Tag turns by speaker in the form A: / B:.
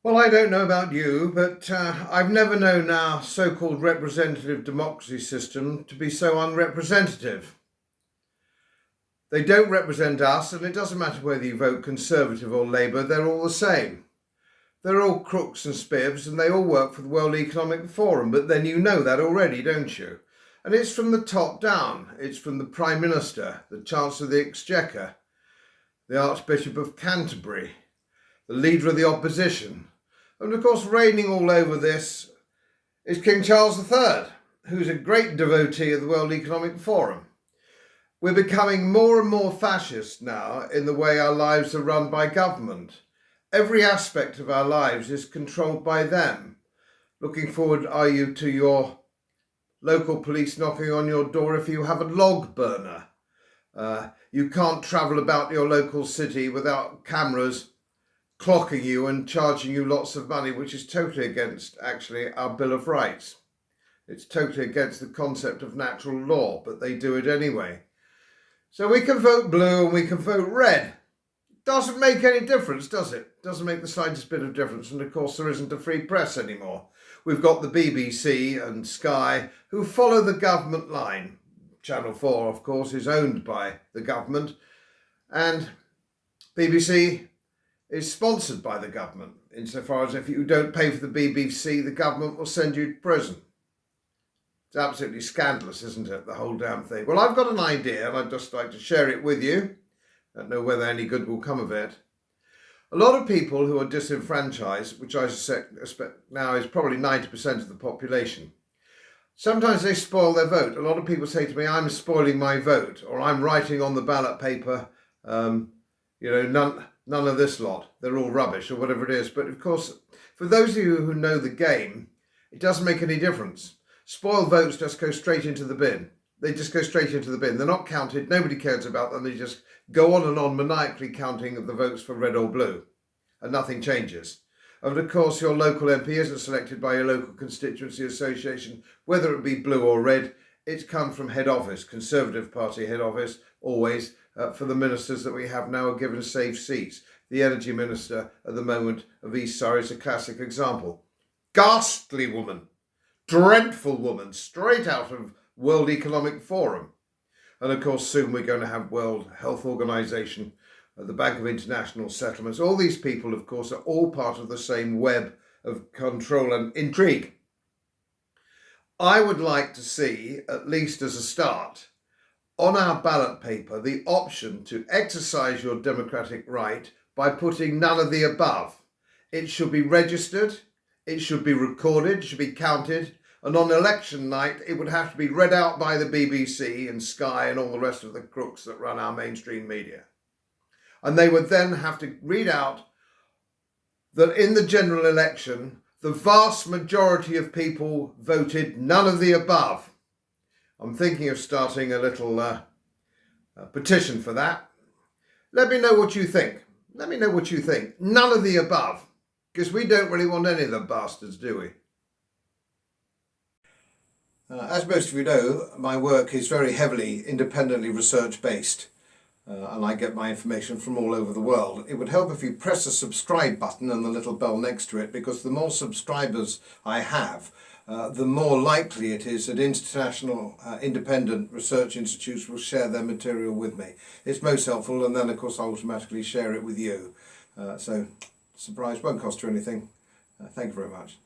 A: Well, I don't know about you, but I've never known our so-called representative democracy system to be so unrepresentative. They don't represent us, and it doesn't matter whether you vote Conservative or Labour, they're all the same. They're all crooks and spivs, and they all work for the World Economic Forum, but then you know that already, don't you? And it's from the top down. It's from the Prime Minister, the Chancellor of the Exchequer, the Archbishop of Canterbury, the Leader of the Opposition. And of course, reigning all over this is King Charles III, who's a great devotee of the World Economic Forum. We're becoming more and more fascist now in the way our lives are run by government. Every aspect of our lives is controlled by them. Looking forward, are you, to your local police knocking on your door if you have a log burner? You can't travel about your local city without cameras clocking you and charging you lots of money, which is totally against, actually, our Bill of Rights. It's totally against the concept of natural law, but they do it anyway. So we can vote blue and we can vote red. Doesn't make any difference, does it? Doesn't make the slightest bit of difference. And of course, there isn't a free press anymore. We've got the BBC and Sky who follow the government line. Channel 4, of course, is owned by the government. And BBC is sponsored by the government, insofar as if you don't pay for the BBC, the government will send you to prison. It's absolutely scandalous, isn't it, the whole damn thing? Well, I've got an idea, and I'd just like to share it with you. I don't know whether any good will come of it. A lot of people who are disenfranchised, which I suspect now is probably 90% of the population, sometimes they spoil their vote. A lot of people say to me, I'm spoiling my vote, or I'm writing on the ballot paper, none of this lot, they're all rubbish, or whatever it is. But of course, for those of you who know the game, it doesn't make any difference. Spoiled votes just go straight into the bin. They just go straight into the bin. They're not counted, nobody cares about them, they just go on and on maniacally counting of the votes for red or blue, and nothing changes. And of course, your local MP isn't selected by your local constituency association, whether it be blue or red. It's come from head office, Conservative Party head office, always. For the ministers that we have now are given safe seats. The Energy Minister at the moment of East Surrey is a classic example. Ghastly woman, dreadful woman, straight out of World Economic Forum. And of course, soon we're going to have World Health Organization, the Bank of International Settlements. All these people, of course, are all part of the same web of control and intrigue. I would like to see, at least as a start, on our ballot paper, the option to exercise your democratic right by putting none of the above. It should be registered, it should be recorded, it should be counted, and on election night, it would have to be read out by the BBC and Sky and all the rest of the crooks that run our mainstream media. And they would then have to read out that in the general election, the vast majority of people voted none of the above. I'm thinking of starting a little petition for that. Let me know what you think. Let me know what you think. None of the above. Because we don't really want any of the bastards, do we? As most of you know, my work is very heavily independently research based. And I get my information from all over the world. It would help if you press the subscribe button and the little bell next to it, because the more subscribers I have, the more likely it is that international independent research institutes will share their material with me. It's most helpful, and then of course I automatically share it with you. So surprise, won't cost you anything. Thank you very much.